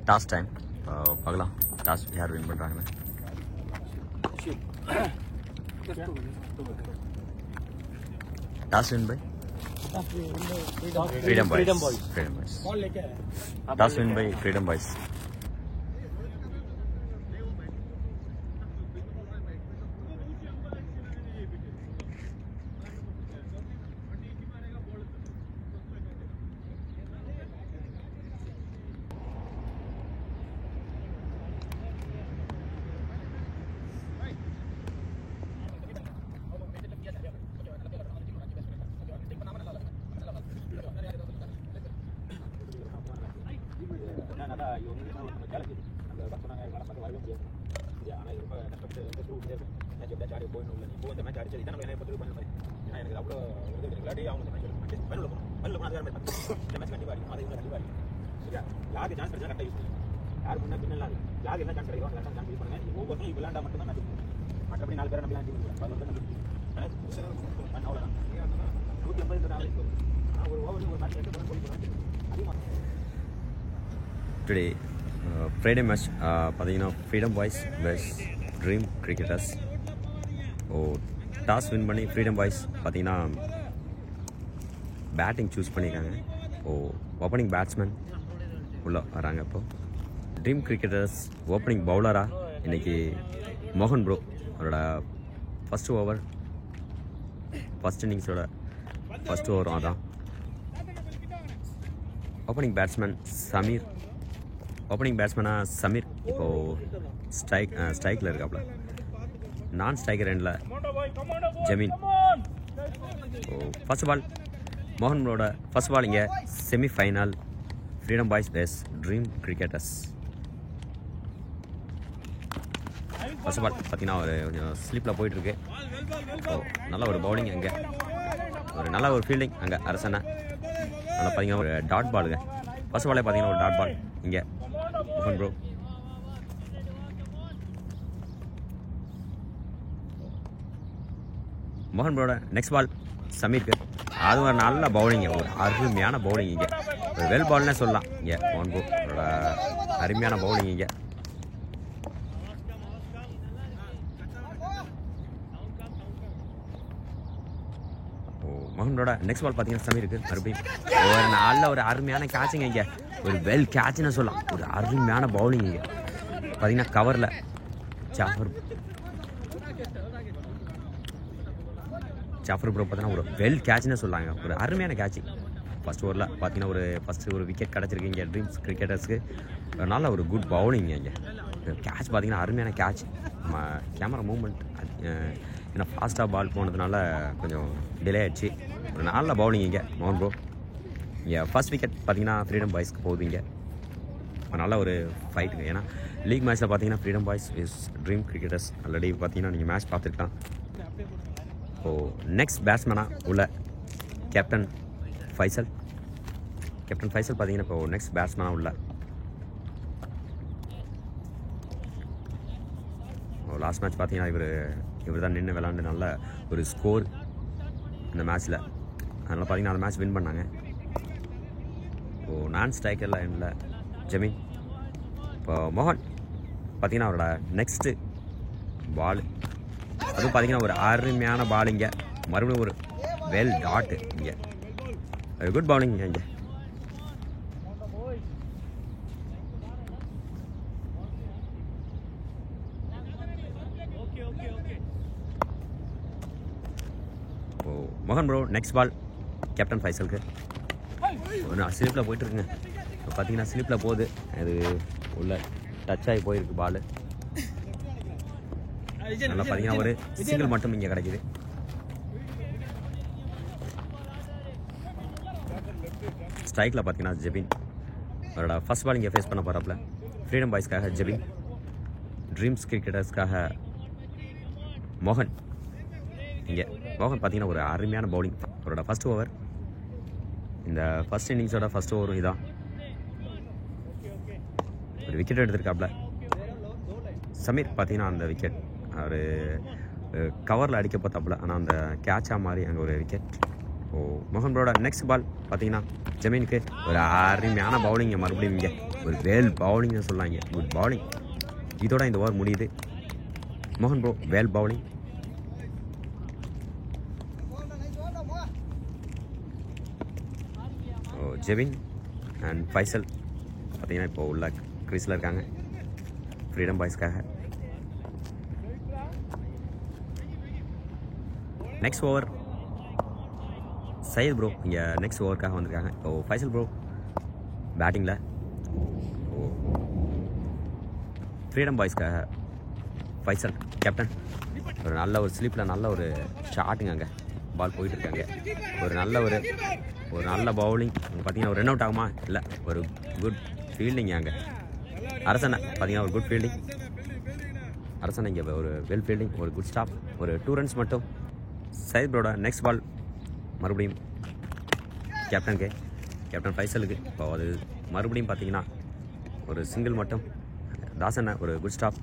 Toss time பார்க்கலாம். Toss யார் win பண்ணுறாங்கன்னு. Toss win by Freedom Boys. Toss win by Freedom Boys. Today Friday match பார்த்தீங்கன்னா Freedom Boys vs Dream Cricketers. Toss win பண்ணி Freedom Boys பார்த்தீங்கன்னா batting choose பண்ணியிருக்காங்க. Opening batsman உள்ள வராங்க. இப்போது ட்ரீம் கிரிக்கெட்டர்ஸ் ஓப்பனிங் பவுலராக இன்றைக்கி மோகன் ப்ரோ அவரோட ஃபஸ்ட் ஓவர் ஃபஸ்ட் இன்னிங்ஸோட ஃபஸ்ட் ஓவரும் அதான். ஓப்பனிங் பேட்ஸ்மேனாக சமீர் இப்போது ஸ்ட்ரைக்கில் இருக்காப்புல. நான் ஸ்ட்ரைக்கர் எண்டில் ஜமீன். ஃபர்ஸ்ட் பால் மோகன் ப்ரோட ஃபர்ஸ்ட் பால் இங்கே semifinal Freedom Boys vs Dream Cricketers. First ball பார்த்தீங்கன்னா ஒரு கொஞ்சம் ஸ்லிப்பில் போயிட்டுருக்கு. நல்ல ஒரு பவுலிங் அங்கே, ஒரு நல்ல ஒரு ஃபீல்டிங் அங்கே அரசனை. நல்லா பார்த்தீங்கன்னா ஒரு டாட் பாலுங்க. ஃபர்ஸ்ட் பாலே பார்த்தீங்கன்னா ஒரு டாட் பால் இங்கே மோகன் ப்ரோ. மோகன் ப்ரோட நெக்ஸ்ட் பால் சமீருக்கு. அது ஒரு நல்ல பவுலிங்க, ஒரு அருமையான பவுலிங் இங்கே. ஒரு வெல் பால்னே சொல்லலாம் இங்கே மோகன் ப்ரோட அருமையான பவுலிங் இங்கே. மோகன் ப்ரோட நெக்ஸ்ட் பால் பார்த்தீங்கன்னா சமீருக்கு மறுபடியும் ஒரு நல்ல ஒரு அருமையான கேட்சிங்க இங்கே. ஒரு வெல் கேட்ச்னு சொல்லலாம், ஒரு அருமையான பவுலிங் இங்கே. பார்த்தீங்கன்னா கவரில் ஜாஃபர் ப்ரோ பார்த்தீங்கன்னா ஒரு வெல் கேட்ச்னு சொல்லாங்க, ஒரு அருமையான கேட்ச். ஃபஸ்ட் ஓவரில் பார்த்தீங்கன்னா ஒரு ஃபஸ்ட்டு ஒரு விக்கெட் கிடச்சிருக்கு இங்கே ட்ரீம்ஸ் கிரிக்கெட்டர்ஸ்க்கு. நல்ல ஒரு குட் பவுலிங் இங்கே. கேட்ச் பார்த்தீங்கன்னா அருமையான கேட்ச். நம்ம கேமரா மூவ்மெண்ட் ஏன்னா ஃபாஸ்ட்டாக பால் போனதுனால கொஞ்சம் டிலே ஆகிடுச்சு. ஒரு நல்ல பவுலிங் இங்கே மோகன் ப்ரோ. இங்கே ஃபர்ஸ்ட் விக்கெட் பார்த்தீங்கன்னா Freedom Boysக்கு போகுது. இங்கே நல்ல ஒரு ஃபைட்டுங்க. ஏன்னா லீக் மேட்ச்சில் பார்த்தீங்கன்னா Freedom Boys is dream cricketers already பார்த்தீங்கன்னா நீங்கள் மேட்ச் பார்த்துருக்கலாம். நெக்ஸ்ட் பேட்ஸ்மேனாக உள்ள கேப்டன் ஃபைசல் பார்த்தீங்கன்னா இப்போ நெக்ஸ்ட் பேட்ஸ்மேனாக உள்ள லாஸ்ட் மேட்ச் பார்த்தீங்கன்னா இவர் தான் நின்று விளாண்டு நல்ல ஒரு ஸ்கோர் இந்த மேட்ச்சில். அதனால் பார்த்தீங்கன்னா அந்த மேட்ச் வின் பண்ணாங்க. நான் ஸ்ட்ரைக்கரில் எண்டில் ஜமீன். இப்போ மோகன் பார்த்தீங்கன்னா அவரோட நெக்ஸ்ட்டு பால் அதுவும் பார்த்தீங்கன்னா ஒரு அருமையான பால் இங்கே. மறுபடியும் ஒரு வெல் டாட்டு இங்கே, குட் பவுலிங் இங்கே. மோகன் ப்ரோ நெக்ஸ்ட் பால் கேப்டன் ஃபைசலுக்கு. ஒன்று ஸ்லிப்பில் போயிட்டுருக்குங்க. இப்போ பார்த்தீங்கன்னா ஸ்லிப்பில் போகுது, அது உள்ள டச் ஆகி போயிருக்கு பால். நல்லா பார்த்தீங்கன்னா ஒரு சிங்கிள் மட்டும் இங்கே கிடைக்குது. ஸ்ட்ரைக்கில் பார்த்தீங்கன்னா ஜெபின் அவரோட ஃபர்ஸ்ட் பால் இங்கே ஃபேஸ் பண்ண போகிறாப்புல. Freedom Boysக்காக ஜெபின், ட்ரீம்ஸ் கிரிக்கெட்டர்ஸ்க்காக மோகன். இங்கே மோகன் பார்த்தீங்கன்னா ஒரு அருமையான பவுலிங். அவரோட ஃபர்ஸ்ட் ஓவர், இந்த ஃபர்ஸ்ட் இன்னிங்ஸோட ஃபர்ஸ்ட் ஓவரும் இதான். ஒரு விக்கெட் எடுத்திருக்காப்புல சமீர். பார்த்தீங்கன்னா அந்த விக்கெட் அவர் கவரில் அடிக்க பார்த்தாப்புல, ஆனால் அந்த கேட்சாக மாதிரி அங்கே ஒரு விக்கெட். மோகன் ப்ரோட நெக்ஸ்ட் பால் பார்த்தீங்கன்னா ஜமீனுக்கு ஒரு அருமையான பவுலிங்கை மறுபடியும் இங்கே ஒரு வேல் பவுலிங்னு சொல்லாங்க. Good bowling. இதோட இந்த ஓவர் முடியுது. மோகன் bro well bowling. Jevin and Faisal பார்த்தீங்கன்னா இப்போ உள்ள கிரீஸில் இருக்காங்க ஃப்ரீடம் பாய்ஸ்க்காக. நெக்ஸ்ட் ஓவர் சையத் ப்ரோ இங்கே நெக்ஸ்ட் ஓவருக்காக வந்திருக்காங்க. ஃபைசல் ப்ரோ பேட்டிங்கில். ஃப்ரீடம் பாய்ஸ்க்காக ஃபைசல் கேப்டன். ஒரு நல்ல ஒரு ஸ்லிப்பில் நல்ல ஒரு ஷாட்டுங்க. அங்கே பால் போயிட்டு இருக்காங்க. ஒரு நல்ல பவுலிங். பார்த்தீங்கன்னா ஒரு ரன் அவுட் ஆகுமா? இல்லை, ஒரு குட் ஃபீல்டிங். அங்கே அரசனை பார்த்தீங்கன்னா ஒரு குட் ஃபீல்டிங். அரசனை இங்கே ஒரு வெல் ஃபீல்டிங், ஒரு குட் ஸ்டாப், ஒரு 2 runs மட்டும். சையத் ப்ரோட நெக்ஸ்ட் பால் மறுபடியும் கேப்டன் ஃபைசலுக்கு. இப்போ அது மறுபடியும் பார்த்தீங்கன்னா ஒரு சிங்கிள் மட்டும். தாசனை ஒரு குட் ஸ்டாப்.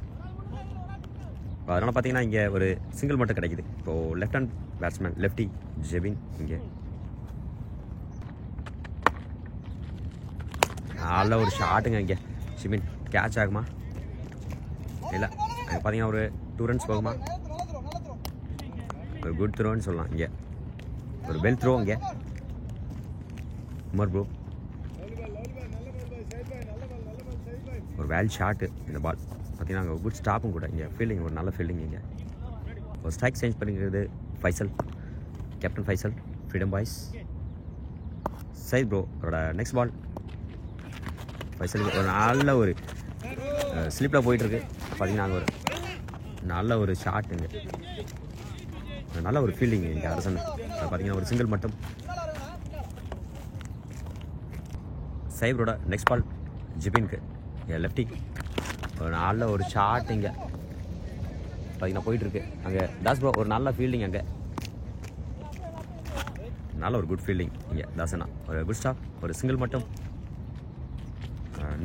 அதனால் பார்த்தீங்கன்னா இங்கே ஒரு சிங்கிள் மட்டும் கிடைக்குது. இப்போது லெஃப்ட் ஹேண்ட் பேட்ஸ்மேன் லெஃப்டி ஜெவின் இங்கே நல்ல ஒரு ஷாட்டுங்க. இங்கே ஜெவின் கேட்ச் ஆகுமா? இல்லை, அங்கே பார்த்தீங்கன்னா ஒரு 2 runs போகுமா? ஒரு குட் த்ரோன்னு சொல்லலாம். இங்கே ஒரு வெல் த்ரோ. இங்கே உமர் ப்ரோ ஒரு வேல் ஷாட்டு. இந்த பால் பார்த்தீங்கன்னா அங்கே குட் ஸ்டாப்பும் கூட. இங்கே ஃபீல்டிங் ஒரு நல்ல ஃபீல்டிங். இங்கே ஒரு ஸ்ட்ரைக் சேஞ்ச் பண்ணிக்கிறது Faisal, captain Faisal, freedom boys. Syed bro அவரோட நெக்ஸ்ட் பால் ஃபைசலுக்கு ஒரு நல்ல ஒரு ஸ்லிப்பில் போயிட்டுருக்கு. பார்த்தீங்கன்னா அங்கே ஒரு நல்ல ஒரு ஷாட்டுங்க, நல்ல ஒரு ஃபீல்டிங். இங்கே அரசன் பார்த்தீங்கன்னா ஒரு சிங்கிள் மட்டும். சையத் நெக்ஸ்ட் பால் ஜிபின்க்கு லெஃப்டி ஒரு நல்ல ஒரு ஷாட். இங்கே பார்த்தீங்கன்னா போயிட்டுருக்கு. அங்கே தாஸ் ப்ரோ ஒரு நல்ல ஃபீல்டிங். அங்கே நல்ல ஒரு குட் ஃபீல்டிங். இங்கே தாசனா ஒரு குட் ஸ்டாப், ஒரு சிங்கிள் மட்டும்.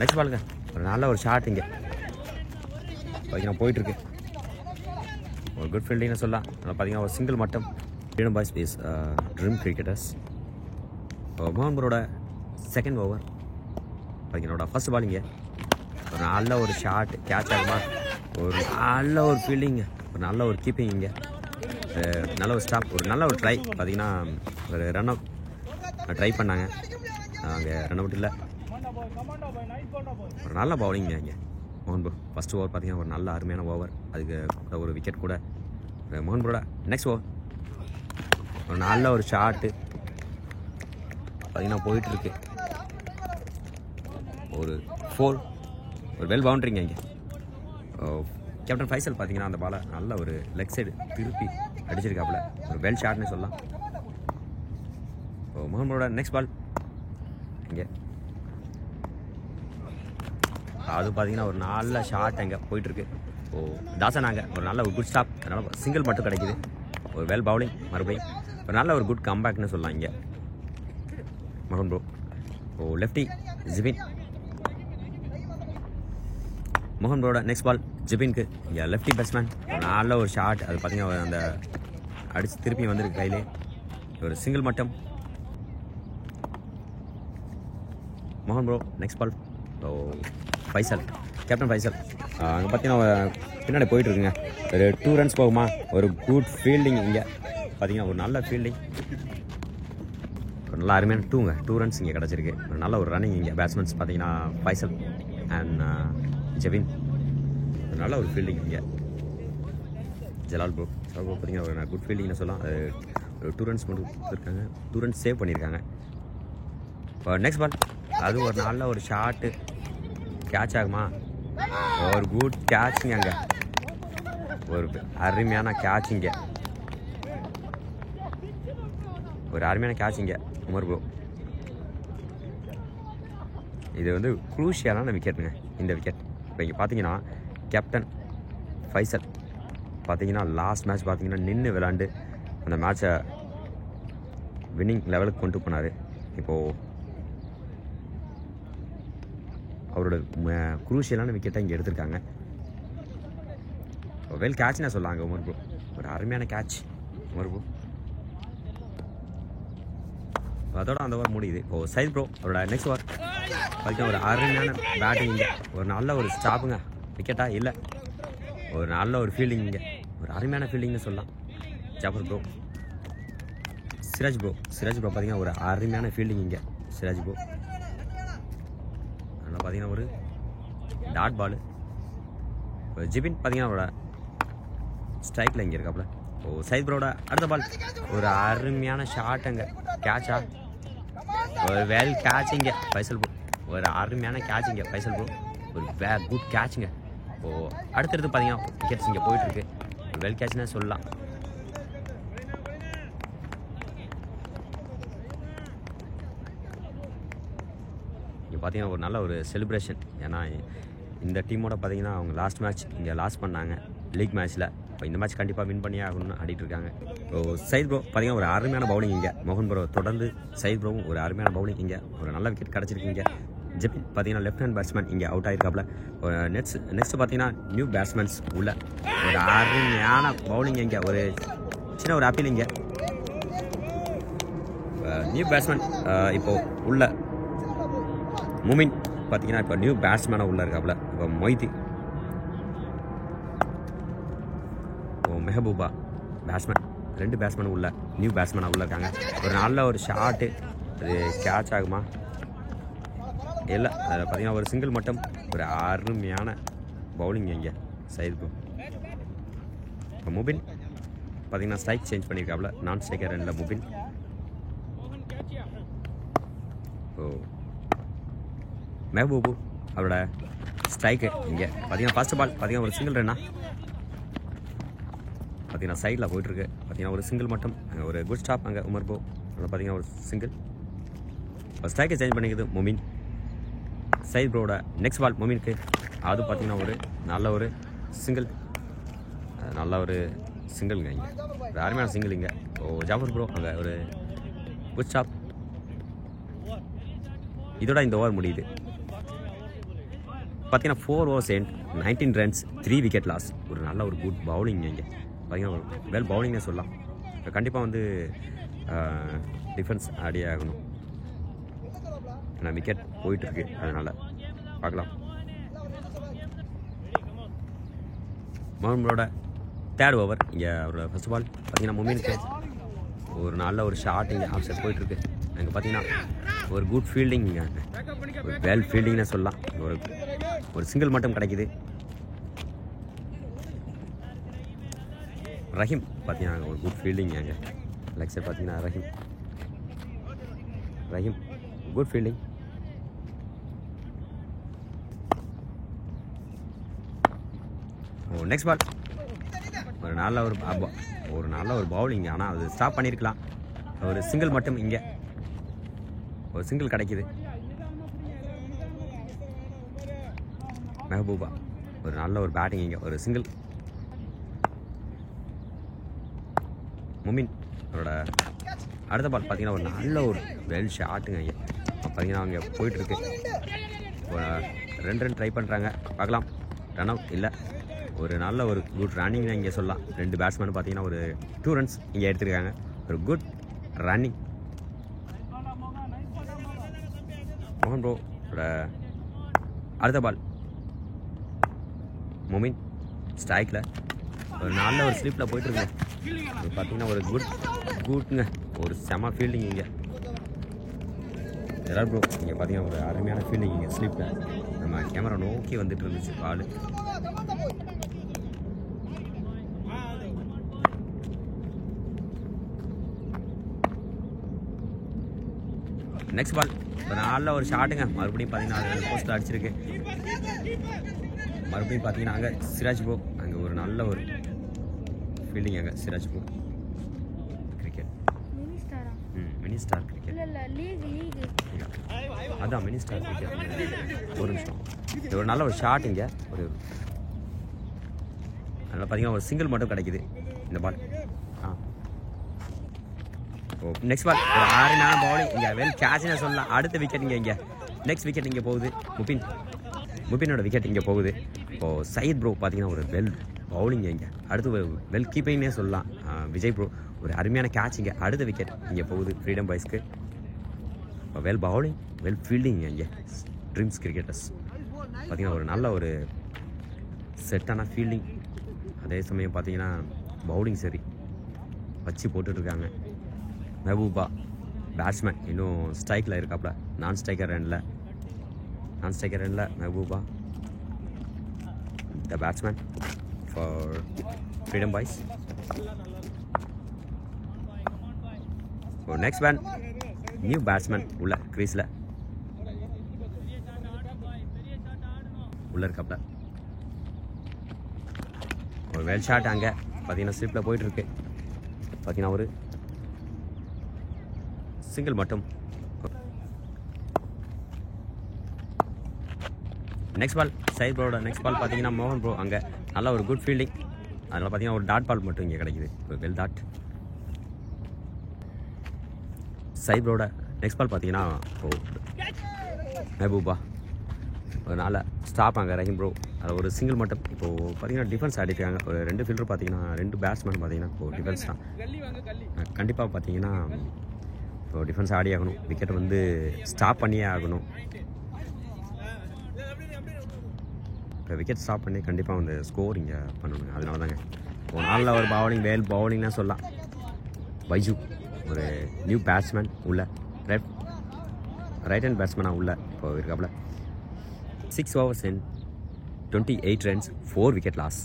நெக்ஸ்ட் பாலுங்க ஒரு நல்ல ஒரு ஷாட். இங்கே பார்த்தீங்கன்னா போயிட்டுருக்கு. ஒரு குட் ஃபீல்டிங்னு சொல்லலாம். பார்த்தீங்கன்னா ஒரு சிங்கிள் மட்டும். Freedom boys is dream cricketers. மோகன் ப்ரோட செகண்ட் ஓவர் பார்த்தீங்கன்னா ஃபர்ஸ்ட் பால். இங்கே ஒரு நல்ல ஒரு ஷாட் கேட்ச் ஆகுமா? ஒரு நல்ல ஒரு ஃபீல்டிங், ஒரு நல்ல ஒரு கீப்பிங். இங்கே நல்ல ஒரு ஸ்டாப், ஒரு நல்ல ஒரு ட்ரை. பார்த்தீங்கன்னா ஒரு ரன் அவுட் ட்ரை பண்ணாங்க. அங்கே ரன் அவுட் இல்லை. ஒரு நல்ல பவுலிங். இங்கே மோகன் ப்ரோ ஃபஸ்ட் ஓவர் பார்த்தீங்கன்னா ஒரு நல்ல அருமையான ஓவர். அதுக்கு ஒரு விக்கெட் கூட. மோகன் ப்ரோட நெக்ஸ்ட் ஓவர் ஒரு நல்ல ஒரு ஷாட்டு பார்த்தீங்கன்னா போயிட்டுருக்கு. ஒரு 4, ஒரு வெல் பவுண்டரிங்க. இங்கே கேப்டன் ஃபைசல் பார்த்தீங்கன்னா அந்த பாலை நல்ல ஒரு லெக் சைடு திருப்பி அடிச்சிருக்காப்புல. ஒரு வெல் ஷாட்னு சொல்லலாம். மோகன் ப்ரோட நெக்ஸ்ட் பால் இங்கே அது பார்த்தீங்கன்னா ஒரு நல்ல ஷாட் அங்கே போயிட்டுருக்கு. தாசனாங்க ஒரு நல்ல ஒரு குட் ஸ்டாப். அதனால் சிங்கிள் மட்டும் கிடைக்குது. ஒரு வெல் பவுலிங் மறுபடியும் ஒரு நல்ல ஒரு குட் கம்பேக்னு சொல்லலாம். இங்கே மோகன் ப்ரோ லெஃப்டி ஜிபின். மோகன் ப்ரோட நெக்ஸ்ட் பால் ஜிபின்க்கு. இங்கே லெஃப்டி பேட்ஸ்மேன் நல்ல ஒரு ஷாட். அது பார்த்தீங்கன்னா அந்த அடித்து திருப்பி வந்திருக்கு கையிலே. ஒரு சிங்கிள் மட்டும். மோகன் bro next ball Faisal, captain Faisal. அங்கே பார்த்தீங்கன்னா பின்னாடி போயிட்டுருக்குங்க. ஒரு 2 runs போகுமா? ஒரு குட் ஃபீல்டிங். இங்கே பார்த்தீங்கன்னா ஒரு நல்ல ஃபீல்டிங், ஒரு நல்ல அருமையான 2 runs இங்கே கிடச்சிருக்கு. ஒரு நல்ல ஒரு ரன்னிங். இங்கே பேட்ஸ்மேன்ஸ் பார்த்தீங்கன்னா ஃபைசல் அண்ட் ஜெவின். ஒரு நல்ல ஒரு ஃபீல்டிங். இங்கே ஜலால் ப்ரோ பார்த்தீங்கன்னா ஒரு குட் ஃபீல்டிங்னு சொல்லலாம். ஒரு 2 runs மட்டும் இருக்காங்க. 2 runs சேவ் பண்ணியிருக்காங்க. நெக்ஸ்ட் பால் அது ஒரு நல்ல ஒரு ஷாட்டு கேட்ச் ஆகுமா? ஒரு குட் கேட்சிங். அங்கே ஒரு அருமையான கேட்சிங்க, ஒரு அருமையான கேட்சிங்க உமர் ப்ரோ. இது வந்து குரூஷியலான விக்கெட்டுங்க இந்த விக்கெட். இப்போ இங்கே பார்த்தீங்கன்னா கேப்டன் ஃபைசல் பார்த்தீங்கன்னா லாஸ்ட் மேட்ச் பார்த்தீங்கன்னா நின்று விளாண்டு அந்த மேட்சை வின்னிங் லெவலுக்கு கொண்டு போனார். இப்போது அவரோட குரூஷியலான விக்கெட்டை இங்கே எடுத்திருக்காங்க. வெல் கேட்ச்னே சொல்லாங்க உமர் ப்ரோ. ஒரு அருமையான கேட்ச் உமர் ப்ரோ. அதோட அந்த ஓவர் முடியுது. இப்போது சைத் ப்ரோ அவரோட நெக்ஸ்ட் ஓவர் பார்த்தீங்கன்னா ஒரு அருமையான பேட்டிங் இங்கே, ஒரு நல்ல ஒரு ஸ்டாப்புங்க. விக்கெட்டா இல்லை, ஒரு நல்ல ஒரு ஃபீல்டிங் இங்கே, ஒரு அருமையான ஃபீல்டிங்னு சொல்லலாம். ஜாஃபர் ப்ரோ, சிராஜ் ப்ரோ பார்த்தீங்கன்னா ஒரு அருமையான ஃபீல்டிங் இங்கே. சிராஜ் ப்ரோ அதனால் பார்த்தீங்கன்னா ஒரு டாட் பாலு. ஜிபின் பார்த்தீங்கன்னா அவரோட ஸ்ட்ரைக்கில் இங்கே இருக்காப்புல. சைத் ப்ரோட அடுத்த பால் ஒரு அருமையான ஷாட்டுங்க. கேட்சா, ஒரு வெல் கேட்சிங்க ஃபைசல் ப்ரோ. ஒரு அருமையான கேட்சிங்க ஃபைசல் ப்ரோ. ஒரு குட் கேட்சுங்க. அடுத்தடுத்து பார்த்தீங்கன்னா விக்கெட்ஸ் இங்கே போயிட்டுருக்கு. வெல் கேட்ச்னே சொல்லலாம். இங்கே பார்த்தீங்கன்னா ஒரு நல்ல ஒரு செலிப்ரேஷன். ஏன்னா இந்த டீமோட பார்த்தீங்கன்னா அவங்க லாஸ்ட் மேட்ச் இங்கே லாஸ் பண்ணாங்க லீக் மேட்ச்சில். இப்போ இந்த மேட்ச் கண்டிப்பாக வின் பண்ணியே ஆகணும்னு ஆடிட்டு இருக்காங்க. சைத் ப்ரோ பார்த்தீங்கன்னா ஒரு அருமையான பவுலிங் இங்கே. மோகன் ப்ரோ தொடர்ந்து சைத் ப்ரோவும் ஒரு அருமையான பவுலிங் இங்கே. ஒரு நல்ல விக்கெட் கிடச்சிருக்கீங்க. ஜிபின் பார்த்தீங்கன்னா லெஃப்ட் ஹேண்ட் பேட்ஸ்மேன் இங்கே அவுட் ஆகிருக்காப்புல. நெக்ஸ்ட் பார்த்தீங்கன்னா நியூ பேட்ஸ்மேன்ஸ் உள்ள ஒரு அருமையான பவுலிங் இங்கே. ஒரு சின்ன ஒரு அப்பீல் இங்கே. நியூ பேட்ஸ்மேன் இப்போது உள்ள முமின் பார்த்தீங்கன்னா இப்போ நியூ பேட்ஸ்மேனாக உள்ள இருக்காப்புல. இப்போ மொய்தி, மெஹபூபா பேட்ஸ்மேன், 2 பேட்ஸ்மேன் உள்ள நியூ பேட்ஸ்மேனாக உள்ள இருக்காங்க. ஒரு நல்ல ஒரு ஷாட்டு, அது கேட்ச் ஆகுமா இல்லை, அதில் பார்த்தீங்கன்னா ஒரு சிங்கிள் மட்டும். ஒரு அருமையான பவுலிங் இங்கே சைத் ப்ரோ. இப்போ முபின் பார்த்தீங்கன்னா ஸ்ட்ரைக் சேஞ்ச் பண்ணியிருக்காப்புல. நான் ஸ்ட்ரைக்கர் ரனில் முபின். மெஹபூபு அவரோட ஸ்ட்ரைக்கு இங்கே பார்த்தீங்கன்னா ஃபர்ஸ்ட் பால் பார்த்தீங்கன்னா ஒரு சிங்கிள் ரன்னா பார்த்தீங்கன்னா சைடில் போயிட்டுருக்கு. பார்த்தீங்கன்னா ஒரு சிங்கிள் மட்டும், ஒரு குட் ஸ்டாப் அங்கே உமர் ப்ரோ. அதில் பார்த்தீங்கன்னா ஒரு சிங்கிள். இப்போ ஸ்ட்ரைக்கை சேஞ்ச் பண்ணிக்குது முமின். சைத் ப்ரோட நெக்ஸ்ட் பால் முமினுக்கு. அது பார்த்தீங்கன்னா ஒரு நல்ல ஒரு சிங்கிள், நல்ல ஒரு சிங்கிள்ங்க இங்கே. ஒரு அருமையான சிங்கிள் இங்கே. ஜாஃபர் ப்ரோ அங்கே ஒரு குட் ஸ்டாப். இதோட இந்த ஓவர் முடியுது. பார்த்தீங்கன்னா 4 overs end 19 runs 3 wicket loss. ஒரு நல்ல ஒரு குட் பவுலிங் இங்கே. பார்த்தீங்கன்னா ஒரு வெல் பவுலிங்னே சொல்லலாம். கண்டிப்பாக வந்து டிஃபென்ஸ் ஆடியே ஆகணும். ஏன்னா விக்கெட் போயிட்டுருக்கு, அதனால் பார்க்கலாம். மோகன்களோட 3rd over இங்கே அவரோட ஃபர்ஸ்ட் பால் பார்த்தீங்கன்னா முமினுக்கு ஒரு நல்ல ஒரு ஷாட் இங்கே ஆஃப் சைட் போயிட்டுருக்கு. அங்கே பார்த்தீங்கன்னா ஒரு குட் ஃபீல்டிங் இங்கே, ஒரு வெல் ஃபீல்டிங்னே சொல்லலாம். ஒரு சிங்கிள் மட்டும் கிடைக்குது. ரஹீம் பார்த்தீங்கன்னா ஒரு குட் ஃபீல்டிங் அங்கே லெக் சைட் பார்த்தீங்கன்னா Rahim good fielding. Next ball ஒரு நல்ல ஒரு பவுலிங். ஆனால் அது ஸ்டாப் பண்ணியிருக்கலாம். ஒரு சிங்கிள் மட்டும் இங்கே, ஒரு சிங்கிள் கிடைக்குது. மெஹபூபா ஒரு நல்ல ஒரு பேட்டிங் இங்கே, ஒரு சிங்கிள். முமின் அவரோட அடுத்த பால் பார்த்தீங்கன்னா ஒரு நல்ல ஒரு வெல் ஷாட்டுங்க இங்கே. பார்த்தீங்கன்னா அங்கே போயிட்டுருக்கு. 2 ரன் ட்ரை பண்ணுறாங்க, பார்க்கலாம். ரன் அவுட் இல்லை, ஒரு நல்ல ஒரு குட் ரன்னிங் தான் இங்கே சொல்லலாம். 2 பேட்ஸ்மேன் பார்த்தீங்கன்னா ஒரு 2 runs இங்கே எடுத்துருக்காங்க. ஒரு குட் ரன்னிங். மோகன் ப்ரோ அடுத்த பால் முமின் ஸ்ட்ரைக்கில் ஒரு நல்ல ஒரு ஸ்லிப்பில் போயிட்டுருங்க. பார்த்தீங்கன்னா ஒரு குட்ங்க, ஒரு செம ஃபீல்டிங் இங்கே. எல்லாரும் ப்ரோ இங்கே பார்த்தீங்கன்னா ஒரு அருமையான ஃபீல்டிங் இங்கே ஸ்லிப்பில். நம்ம கேமரா நோக்கி வந்துட்டு இருந்துச்சு பால். நெக்ஸ்ட் பால் ஒரு நல்ல ஒரு ஷாட்டுங்க. மறுபடியும் பார்த்தீங்கன்னா போஸ்ட்டில் அடிச்சிருக்கு. மறுபடியும் பார்த்தீங்கன்னா அங்கே சிராஜ் ப்ரோ அங்கே ஒரு நல்ல ஒரு ஃபீல்டிங். அங்கே Siraj bro cricket mini star cricket, அதான் மினி ஸ்டார் கிரிக்கெட். ஒரு நிமிஷம், இது ஒரு நல்ல ஒரு ஷாட் இங்கே. ஒரு அதனால் பார்த்தீங்கன்னா ஒரு சிங்கிள் மட்டும் கிடைக்குது இந்த பால். நெக்ஸ்ட் பால் ஒரு அருமையான பவுலிங் இங்கே, வெல் கேட்ச்னு சொல்லலாம். அடுத்த விக்கெட் இங்கே நெக்ஸ்ட் விக்கெட் இங்கே போகுது. முபினோட விக்கெட் இங்கே போகுது. இப்போது சைத் ப்ரோ பார்த்தீங்கன்னா ஒரு வெல் பவுலிங் இங்கே அடுத்து வெல் கீப்பிங்னே சொல்லலாம். விஜய் ப்ரோ ஒரு அருமையான கேட்ச் இங்கே அடுத்த விக்கெட் இங்கே போகுது ஃப்ரீடம் பாய்ஸ்க்கு. வெல் பவுலிங் வெல் ஃபீல்டிங் இங்கே ட்ரீம்ஸ் கிரிக்கெட்டர்ஸ் பார்த்திங்கன்னா ஒரு நல்ல ஒரு செட்டான ஃபீல்டிங். அதே சமயம் பார்த்தீங்கன்னா பவுலிங் சரி வச்சு போட்டுட்ருக்காங்க. மெஹபூபா பேட்ஸ்மேன் இன்னும் ஸ்ட்ரைக்கில் இருக்காப்புல. Non striker Ranil Mehbooba the batsman for freedom boys. Next ball new batsman உள்ள க்ரீஸில் உள்ள இருக்காப்புல. ஒரு வெல் ஷாட் அங்கே பார்த்தீங்கன்னா ஸ்லிப்பில் போயிட்டுருக்கு. பார்த்தீங்கன்னா ஒரு சிங்கிள் மட்டும். நெக்ஸ்ட் பால் சைட் ப்ரோட நெக்ஸ்ட் பால் பார்த்தீங்கன்னா மோகன் ப்ரோ அங்கே நல்லா ஒரு குட் ஃபீல்டிங். அதனால் பார்த்தீங்கன்னா ஒரு டாட் பால் மட்டும் இங்கே கிடைக்குது, ஒரு வெல் டாட். சைட் ப்ரோட நெக்ஸ்ட் பால் பார்த்தீங்கன்னா மெஹபூபா ஒரு நாளை ஸ்டாப் அங்கே ரஹீம் ப்ரோ அதில் ஒரு சிங்கிள் மட்டும். இப்போது பார்த்தீங்கன்னா டிஃபென்ஸ் ஆடிருக்காங்க. ஒரு 2 ஃபீல்டர் பார்த்தீங்கன்னா 2 பேட்ஸ்மேன் பார்த்தீங்கன்னா இப்போது டிஃபென்ஸ் தான் கண்டிப்பாக பார்த்தீங்கன்னா இப்போ டிஃபென்ஸ் ஆடி ஆகணும். விக்கெட் வந்து ஸ்டாப் பண்ணியே ஆகணும். இப்போ விக்கெட் ஸ்டாப் பண்ணி கண்டிப்பாக வந்து ஸ்கோர் இங்கே பண்ணணுங்க. அதனால தாங்க இப்போ நாளில் ஒரு வேல் பவுலிங்னா சொல்லலாம். பைஜு ஒரு நியூ பேட்ஸ்மேன் உள்ள ரைட் ஹேண்ட் பேட்ஸ்மேனாக உள்ள இப்போ இருக்காப்புல. 6 overs in 28 runs 4 wicket loss.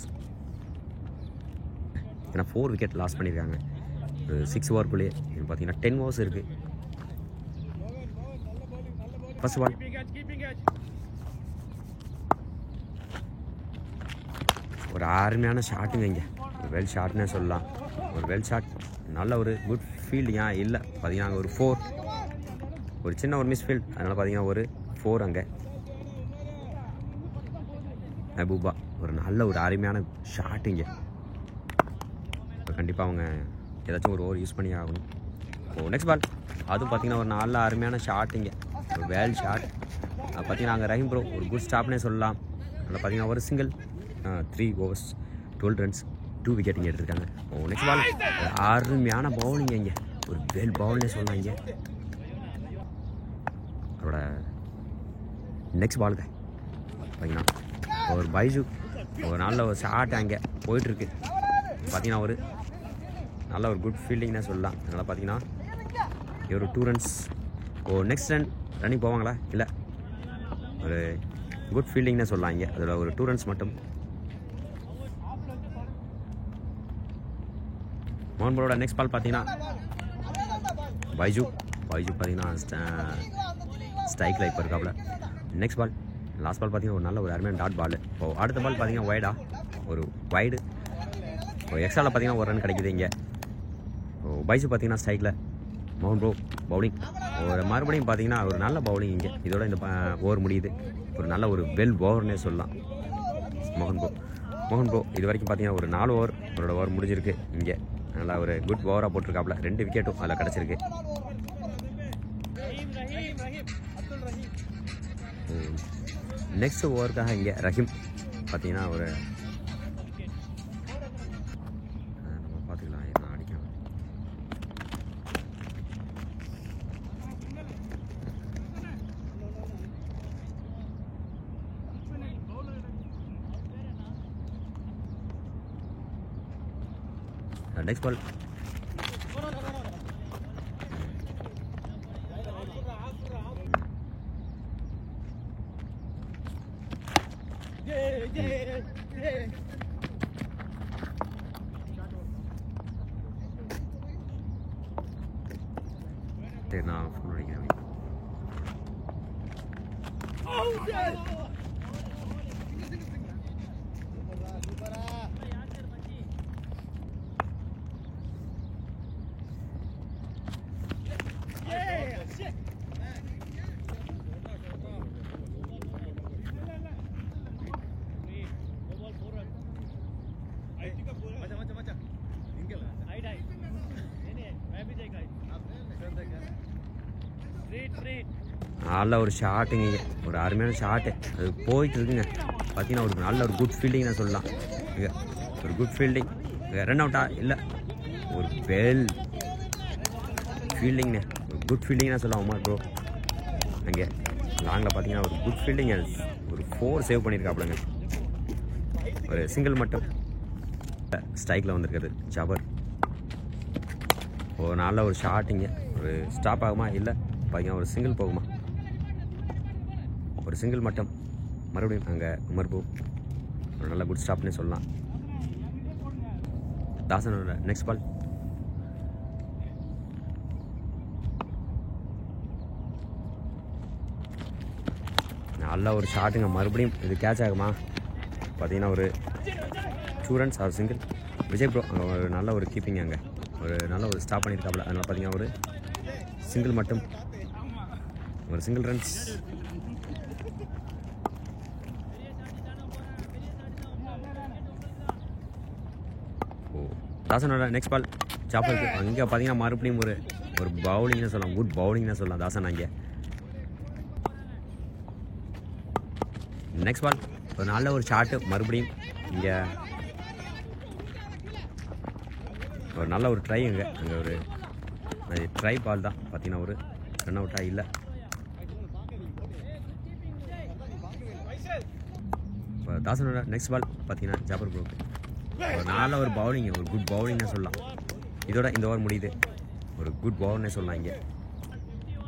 ஏன்னா 4 wicket லாஸ் பண்ணியிருக்காங்க ஒரு 6 ஓவருக்குள்ளேயே. இது பார்த்தீங்கன்னா 10 overs இருக்குது. ஃபர்ஸ்ட் பால் ஒரு அருமையான ஷாட்டுங்க இங்கே ஒரு வெல் ஷாட்னே சொல்லலாம். ஒரு வெல் ஷாட் நல்ல ஒரு குட் ஃபீல்டிங்கா இல்லை பார்த்தீங்கன்னா அங்கே ஒரு 4 ஒரு சின்ன ஒரு மிஸ் ஃபீல்ட். அதனால் பார்த்தீங்கன்னா ஒரு 4 அங்கே. மெஹபூபா ஒரு நல்ல ஒரு அருமையான ஷாட் இங்கே. இப்போ கண்டிப்பாக அவங்க ஏதாச்சும் ஒரு ஓவர் யூஸ் பண்ணி ஆகணும். நெக்ஸ்ட் பால் அதுவும் பார்த்தீங்கன்னா ஒரு நல்ல அருமையான ஷாட் இங்கே ஒரு வேல் ஷாட். பார்த்தீங்கன்னா அங்கே ரஹீம் ப்ரோ ஒரு குட் ஸ்டாப்னே சொல்லலாம். அதில் பார்த்தீங்கன்னா ஒரு சிங்கிள் 3 overs 12 runs 2 wicket இங்கே எடுத்துருக்காங்க. நெக்ஸ்ட் பால் அருமையான பவுலிங் இங்கே ஒரு வெல் பவுல்னே சொல்லலாம். இங்கே அவரோட நெக்ஸ்ட் பாலுங்க பார்த்தீங்கன்னா ஒரு பைஜு ஒரு நல்ல ஒரு ஷாட் அங்கே போயிட்டுருக்கு. பார்த்தீங்கன்னா ஒரு நல்ல ஒரு குட் ஃபீல்டிங்னே சொல்லலாம். அதனால் பார்த்தீங்கன்னா ஒரு 2 runs. நெக்ஸ்ட் ரன்னிங் போவாங்களா இல்லை ஒரு குட் ஃபீல்டிங்னே சொல்லலாம். இங்கே அதில் ஒரு 2 runs மட்டும். மோகன் ப்ரோட நெக்ஸ்ட் பால் பார்த்தீங்கன்னா பைஜு பார்த்தீங்கன்னா ஸ்ட்ரைக்கில் இப்போ இருக்காப்புல. நெக்ஸ்ட் பால் லாஸ்ட் பால் பார்த்தீங்கன்னா ஒரு நல்ல ஒரு அருமையான டாட் பால். இப்போது அடுத்த பால் பார்த்தீங்கன்னா வைடா ஒரு வைடு எக்ஸ்ட்ராவில் பார்த்தீங்கன்னா ஒரு ரன் கிடைக்குது இங்கே. பைஜு பார்த்தீங்கன்னா ஸ்ட்ரைக்கில். மோகன் ப்ரோ பவுலிங் ஒரு மறுபடியும் பார்த்தீங்கன்னா ஒரு நல்ல பவுலிங் இங்கே. இதோட இந்த ஓவர் முடியுது. ஒரு நல்ல ஒரு வெல் ஓவர்னே சொல்லலாம். மோகன் ப்ரோ இது வரைக்கும் பார்த்தீங்கன்னா ஒரு 4 ஓவர் அவரோட ஓவர் முடிஞ்சிருக்கு இங்கே. நல்லா ஒரு குட் ஓவராக போட்டிருக்காப்புல. 2 விக்கெட்டும் அதில் கிடச்சிருக்கு. நெக்ஸ்ட் ஓவருக்காக இங்கே ரஹீம் பார்த்தீங்கன்னா ஒரு நம்ம பார்த்துக்கலாம் என்ன அடிக்கலாம். நெக்ஸ்ட் பால் நான் ஃபோன் அடிக்கிறேன். நல்ல ஒரு ஷாட்டுங்க, ஒரு அருமையான ஷாட்டு அது போயிட்டு இருக்குங்க. பார்த்தீங்கன்னா ஒரு நல்ல ஒரு குட் ஃபீல்டிங் நான் சொல்லலாம். ஒரு குட் ஃபீல்டிங். ரன் அவுட்டா இல்லை, ஒரு வெல் ஃபீல்டிங்ண்ணே, ஒரு குட் ஃபீல்டிங்னா சொல்லலாம் உமர் ப்ரோ. அங்கே லாங்கில் பார்த்தீங்கன்னா ஒரு குட் ஃபீல்டிங், ஒரு 4 சேவ் பண்ணியிருக்காப்புலங்க. ஒரு சிங்கிள் மட்டும் ஸ்ட்ரைக்கில் வந்திருக்குது ஜபர். ஒரு நல்ல ஒரு ஷாட்டிங்க, ஒரு ஸ்டாப் ஆகுமா இல்லை பார்த்தீங்கன்னா ஒரு சிங்கிள் போகுமா, ஒரு சிங்கிள் மட்டும் மறுபடியும் அங்கே உமர் ப்ரோ ஒரு நல்ல குட் ஸ்டாப்னே சொல்லலாம். தாசனோட நெக்ஸ்ட் பால். நல்ல ஒரு ஷாட்டுங்க, மறுபடியும் இது கேட்ச் ஆகுமா பார்த்தீங்கன்னா ஒரு 2 runs or single. Vijay bro அங்கே ஒரு நல்ல ஒரு கீப்பிங், அங்கே ஒரு நல்ல ஒரு ஸ்டாப் பண்ணியிருக்காப்புல. அதனால் பார்த்தீங்கன்னா ஒரு சிங்கிள் மட்டும், ஒரு சிங்கிள் ரன்ஸ். ஓ தாசனோட நெக்ஸ்ட் பால் சாப்பருக்கு. அங்கே பார்த்தீங்கன்னா மறுபடியும் ஒரு பவுலிங்னு சொல்லலாம், குட் பவுலிங்னு சொல்லலாம் தாசன். அங்கே நெக்ஸ்ட் பால் ஒரு நல்ல ஒரு ஷாட்டு, மறுபடியும் இங்கே ஒரு நல்ல ஒரு ட்ரை. அங்கே ஒரு ட்ரை பால் தான் பார்த்தீங்கன்னா ஒரு ரன் அவுட்டாக இல்லை. இப்போ தாசனோட நெக்ஸ்ட் பால் பார்த்தீங்கன்னா ஜாபர் ப்ரோக்கு ஒரு நல்ல ஒரு பவுலிங், ஒரு குட் பவுலிங்னே சொல்லலாம். இதோட இந்த ஓவர் முடியுது, ஒரு குட் பவுல்னே சொல்லலாம். இங்கே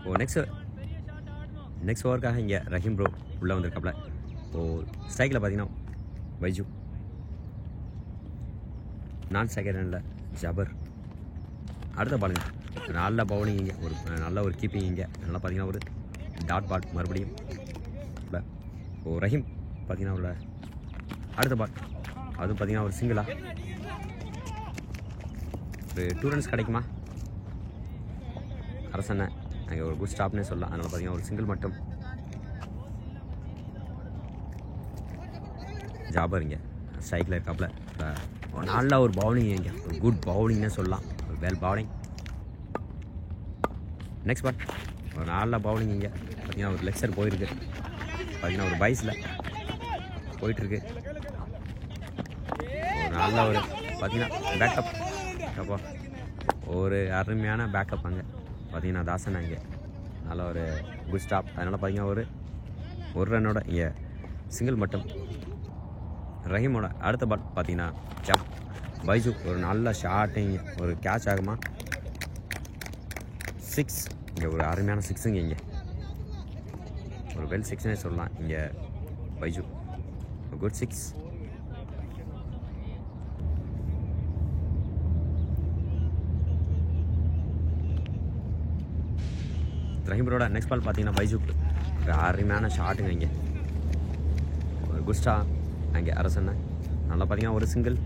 ஓ நெக்ஸ்ட் ஓவருக்காக இங்கே ரஹீம் ப்ரோ உள்ளே வந்திருக்காப்புல. இப்போது ஸ்ட்ரைக்கில் பார்த்தீங்கன்னா பைஜு, நான் செகண்ட் ரனில் ஜபர். அடுத்த பாலுங்க ஒரு நல்ல பவுலிங், இங்கே ஒரு நல்ல ஒரு கீப்பிங். இங்கே நல்லா பார்த்தீங்கன்னா ஒரு டாட் பால் மறுபடியும். ஓ ரஹீம் பார்த்தீங்கன்னா உள்ள அடுத்த பால், அதுவும் பார்த்தீங்கன்னா ஒரு சிங்கிளா, ஒரு 2 runs கிடைக்குமா அரசனை. அங்கே ஒரு குட் ஸ்டாப்னே சொல்லலாம். அதனால் பார்த்தீங்கன்னா ஒரு சிங்கிள் மட்டும். ஜாபர் இங்கே ஸ்ட்ரைக்கில் இருக்காப்புல. நல்ல ஒரு பவுலிங், இங்கே ஒரு குட் பவுலிங்னே சொல்லலாம், ஒரு வெல் பவுலிங். நெக்ஸ்ட் பால் ஒரு நல்ல பவுலிங். இங்கே பார்த்தீங்கன்னா ஒரு லெக்சர் போயிருக்கு, பார்த்தீங்கன்னா ஒரு பைஸில் போயிட்டுருக்கு. ஒரு நல்ல ஒரு பார்த்தீங்கன்னா பேக்கப் அப்போ ஒரு அருமையான பேக்கப். அங்கே பார்த்தீங்கன்னா தாசன் அங்கே நல்ல ஒரு குட் ஸ்டாப். அதனால் பார்த்தீங்கன்னா ஒரு ரன்னோட இங்கே சிங்கிள் மட்டும். ரஹீமோட அடுத்த பால் பார்த்தீங்கன்னா பைஜு ஒரு நல்ல ஷாட்டிங், ஒரு கேட்ச் ஆகுமா 6. இங்கே ஒரு அருமையான 6ங்க, இங்கே ஒரு வெல் 6னே சொல்லலாம். இங்கே பைஜு குட் 6. ரஹீமரோட நெக்ஸ்ட் பால் பார்த்தீங்கன்னா பைஜுக்கு ஒரு அருமையான ஷாட்டுங்க, இங்கே ஒரு குஸ்டா அங்கே அரசனை. நல்லா பார்த்தீங்கன்னா ஒரு சிங்கிள்,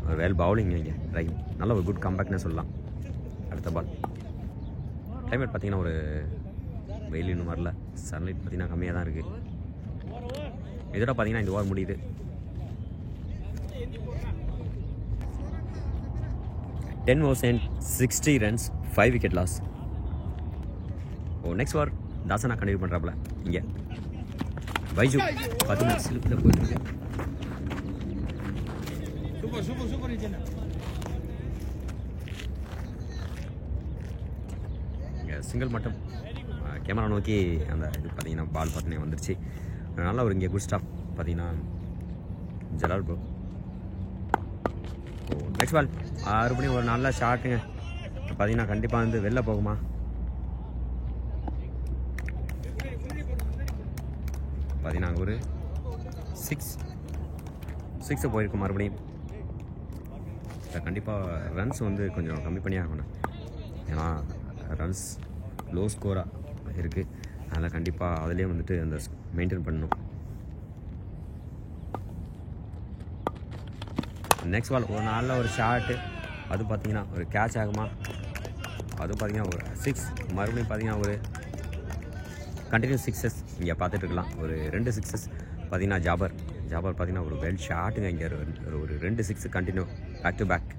ஒரு வெல் பவுலிங். இங்கே ரஹீம் நல்ல ஒரு குட் கம்பேக்னே சொல்லலாம். அடுத்த பால் கிளைமேட் பார்த்தீங்கன்னா ஒரு வெயில் இன்னும் வரல, சன்லைட் பார்த்தீங்கன்னா கம்மியாக தான் இருக்குது. இதோட பார்த்தீங்கன்னா இந்த ஓவர் முடியுது. 10 overs and 60 runs, 5 wicket loss. O next over தாசனா continue பண்ணுறாப்புல. இங்கே பைஜு 10 minutes ஸ்லிப்பில் போயிட்டு இங்கே சிங்கிள் மட்டும். கேமரா நோக்கி அந்த இது பார்த்தீங்கன்னா பால் பார்த்தீங்கன்னா வந்துருச்சு. நல்ல ஒரு இங்கே குட் ஸ்டாப் பார்த்தீங்கன்னா ஜலால் ப்ரோ. ஓ நெக்ஸ்ட் பால் மறுபடியும் ஒரு நல்ல ஷாட்டுங்க, பார்த்தீங்கன்னா கண்டிப்பாக வந்து வெளில போகுமா. பார்த்தீங்கன்னா ஒரு 6 போயிருக்கும் மறுபடியும். கண்டிப்பாக ரன்ஸ் வந்து கொஞ்சம் கம்மி பண்ணி ஆகணும், ஏன்னா ரன்ஸ் லோ ஸ்கோராக இருக்குது. அதனால் கண்டிப்பாக அதிலே வந்துட்டு அந்த மெயின்டைன் பண்ணணும். நெக்ஸ்ட் பால் ஒரு நல்ல ஒரு ஷாட்டு, அது பார்த்தீங்கன்னா ஒரு கேட்ச் ஆகுமா. அது பார்த்தீங்கன்னா ஒரு 6. மறுபடியும் பார்த்தீங்கன்னா ஒரு கண்டினியூஸ் 6s இங்கே பார்த்துட்டு இருக்கலாம். ஒரு 2 6s பார்த்தீங்கன்னா ஜாபர் பார்த்தீங்கன்னா ஒரு வெல் ஷாட்டுங்க. இங்கே ஒரு 2 6 கண்டினியூ பேக் டு பேக்.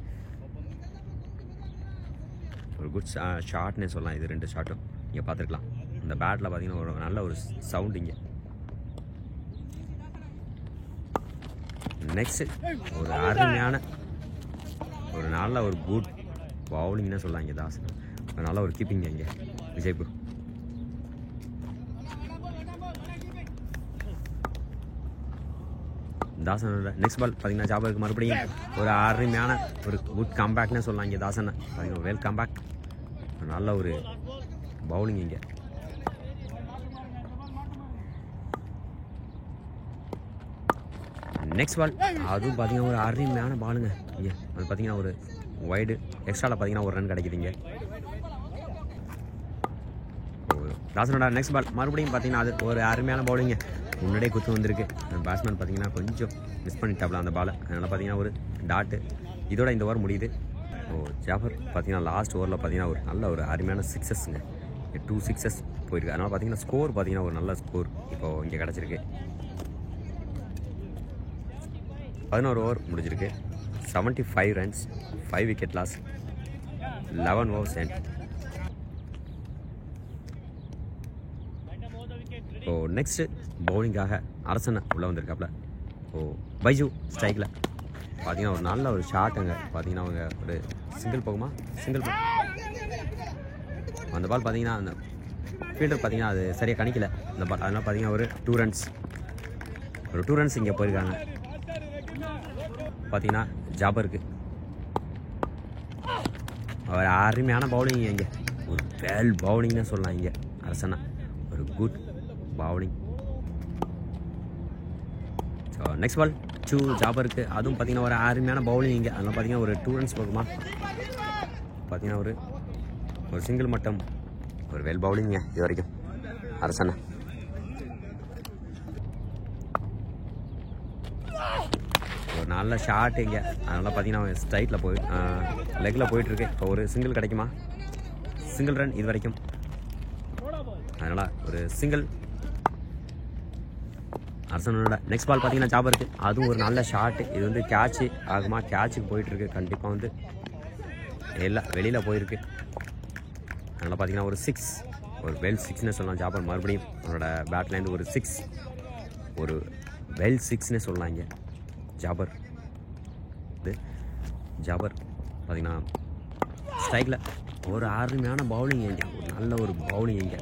ஒரு குட் ஷாட்னே சொல்லலாம். இது 2 ஷாட்டும் இங்கே பார்த்துருக்கலாம். இந்த பேட்டில் பார்த்தீங்கன்னா ஒரு நல்ல ஒரு சவுண்ட். இங்கே நெக்ஸ்ட் ஒரு அருமையான ஒரு நல்ல ஒரு குட் பவுலிங்னு சொல்லலாம் இங்கே தாசன். நல்ல ஒரு கீப்பிங் இங்கே விஜய் ப்ரோ. தாசனோட நெக்ஸ்ட் பால் பார்த்தீங்கன்னா ஜாபருக்கு மறுபடியும் ஒரு அருமையான ஒரு குட் கம்பேக்னு சொல்லலாம் இங்கே தாசனை பார்த்தீங்கன்னா வெல் கம்பேக். நல்ல ஒரு பவுலிங் இங்கே. நெக்ஸ்ட் பால் அதுவும் பார்த்தீங்கன்னா ஒரு அருமையான பாலுங்க இங்கே. அது பார்த்தீங்கன்னா ஒரு வைடு எக்ஸ்ட்ராவில் பார்த்தீங்கன்னா ஒரு ரன் கிடைக்குதுங்க. தாசனோட நெக்ஸ்ட் பால் மறுபடியும் பார்த்தீங்கன்னா அது ஒரு அருமையான பவுலிங்க. முன்னாடியே குத்து வந்திருக்கு. பேட்ஸ்மேன் பார்த்தீங்கன்னா கொஞ்சம் மிஸ் பண்ணிட்டாப்ல அந்த பாலை. அதனால் பார்த்தீங்கன்னா ஒரு டாட்டு. இதோட இந்த ஓவர் முடியுது. ஜாஃபர் பார்த்தீங்கன்னா லாஸ்ட் ஓவரில் பார்த்தீங்கன்னா ஒரு நல்ல ஒரு அருமையான சிக்ஸஸ்ங்க. 2 6 போயிருக்கு. அதனால் பார்த்தீங்கன்னா ஸ்கோர் பார்த்தீங்கன்னா ஒரு நல்ல ஸ்கோர் இப்போது இங்கே கிடச்சிருக்கு. 11 ஓவர் முடிஞ்சிருக்கு. 75 runs, 5 wicket loss, 11 overs end. Next பவுலிங்காக அரசனை உள்ளே வந்திருக்காப்புல. பைஜு ஸ்ட்ரைக்கில் பார்த்தீங்கன்னா ஒரு நல்ல ஒரு ஷாட்டுங்க. பார்த்தீங்கன்னா அவங்க ஒரு சிங்கிள் போகுமா, சிங்கிள் அந்த பால் பார்த்தீங்கன்னா அந்த ஃபீல்டர் பார்த்தீங்கன்னா அது சரியாக கணிக்கல அந்த பால். அதனால் பார்த்தீங்கன்னா ஒரு 2 ரன்ஸ் இங்கே போயிருக்காங்க. பார்த்தீங்கன்னா ஜாபருக்கு ஒரு அருமையான பவுலிங் இங்கே. ஒரு வெல் பவுலிங்னு சொல்லலாம் இங்கே அரசனா. ஒரு good bowling. So next ball ஜாபருக்கு அதுவும் பார்த்தீங்கன்னா ஒரு அருமையான பவுலிங் இங்கே. அதெல்லாம் பார்த்தீங்கன்னா ஒரு 2 ரன்ஸ் போகுமா. பார்த்தீங்கன்னா ஒரு சிங்கிள் மட்டும் ஒரு வெல் பவுலிங்க இது வரைக்கும் அரசனா. ஒரு நல்ல ஷாட் இங்கே. அதனால் பார்த்தீங்கன்னா ஸ்ட்ரைட்டில் லெக்கில் போயிட்டுருக்கு. இப்போ ஒரு சிங்கிள் கிடைக்குமா, சிங்கிள் ரன் இது வரைக்கும். அதனால் ஒரு சிங்கிள் அரசனோட. நெக்ஸ்ட் பால் பார்த்தீங்கன்னா ஜாபருக்கு அதுவும் ஒரு நல்ல ஷாட்டு. இது வந்து கேட்சு ஆகுமா, கேட்சுக்கு போயிட்டுருக்கு. கண்டிப்பாக வந்து எல்லாம் வெளியில் போயிருக்கு. அதனால் பார்த்தீங்கன்னா ஒரு 6 ஒரு வெல் 6ன்னு சொல்லலாம். ஜாபர் மறுபடியும் அவனோட பேட்லேருந்து ஒரு 6 ஒரு வெல் 6ன்னு சொல்லலாம் இங்கே ஜாபர். ஜாபர் பார்த்தீங்கன்னா ஸ்ட்ரைக்கில் ஒரு அருமையான பவுலிங் இங்கே. ஒரு நல்ல ஒரு பவுலிங் இங்கே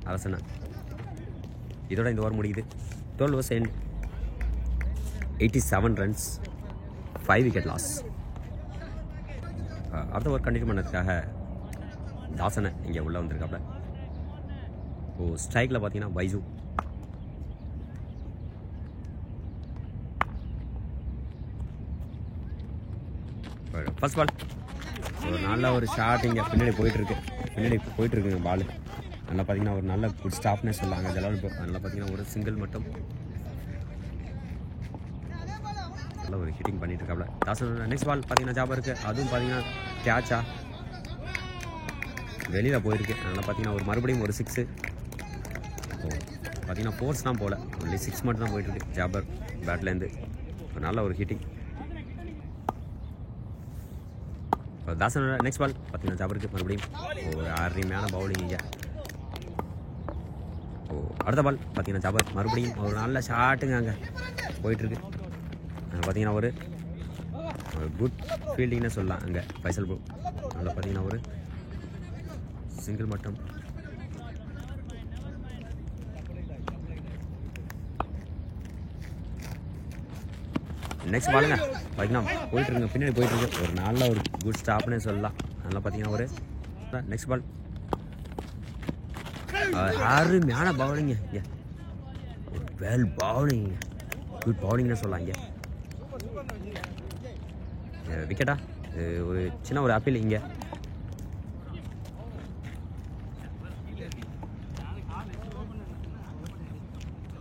அரசனை. இதோட இந்த ஓவர் முடியுது. 12 overs end. 87 runs, 5 wicket loss. அடுத்த ஓவர் கண்டினியூ பண்ணதுக்காக தாசனை இங்கே உள்ளே வந்திருக்காப்புல. ஸ்ட்ரைக்கில் பார்த்தீங்கன்னா பைஜு. ஃபர்ஸ்ட் பால் ஒரு நல்ல ஒரு ஷாட் இங்கே பின்னாடி போயிட்டுருக்குங்க பால். நல்லா பார்த்தீங்கன்னா ஒரு நல்ல குட் ஸ்டாப்னே சொல்லாங்க ஜலால். நல்லா பார்த்தீங்கன்னா ஒரு சிங்கிள் மட்டும் நல்ல ஒரு ஹிட்டிங் பண்ணிட்டு இருக்காப்ல தாசனோட. நெக்ஸ்ட் பால் பார்த்தீங்கன்னா ஜாபருக்கு அதுவும் பார்த்தீங்கன்னா கேட்சா வெளியில் போயிருக்கு. அதனால் பார்த்தீங்கன்னா ஒரு மறுபடியும் ஒரு 6 பார்த்தீங்கன்னா ஃபோர்ஸ் தான் போகல, ஒன்லி 6 மட்டும் தான் போயிட்டுருக்கு ஜாபர் பேட்லேருந்து. ஒரு நல்ல ஒரு ஹிட்டிங். தாசனோட நெக்ஸ்ட் பால் பார்த்தீங்கன்னா ஜாபருக்கு மறுபடியும் ஒரு அருமையான பவுலிங் இங்கே. அடுத்த பால் பார்த்தீங்கன்னா ஜாபர் மறுபடியும் ஒரு நல்ல ஷாட்டுங்க அங்கே போயிட்டுருக்கு. பார்த்தீங்கன்னா ஒரு குட் ஃபீல்டிங்னு சொல்லலாம் அங்கே ஃபைசல் ப்ரோ. அதில் பார்த்தீங்கன்னா ஒரு சிங்கிள் மட்டும். நெக்ஸ்ட் பாலுங்க பார்த்தீங்கன்னா போயிட்டுருங்க பின்னாடி போயிட்டுருக்கு. ஒரு நல்ல ஒரு குட் ஸ்டாப்னே சொல்லலாம். அதனால் பார்த்தீங்கன்னா ஒரு நெக்ஸ்ட் பால் அருமையான பவுலிங்க இங்கே. ஒரு வெல் பவுலிங், குட் பவுலிங்னு சொல்லலாம் இங்கே. விக்கெட்டா ஒரு சின்ன ஒரு அப்பீல் இங்கே.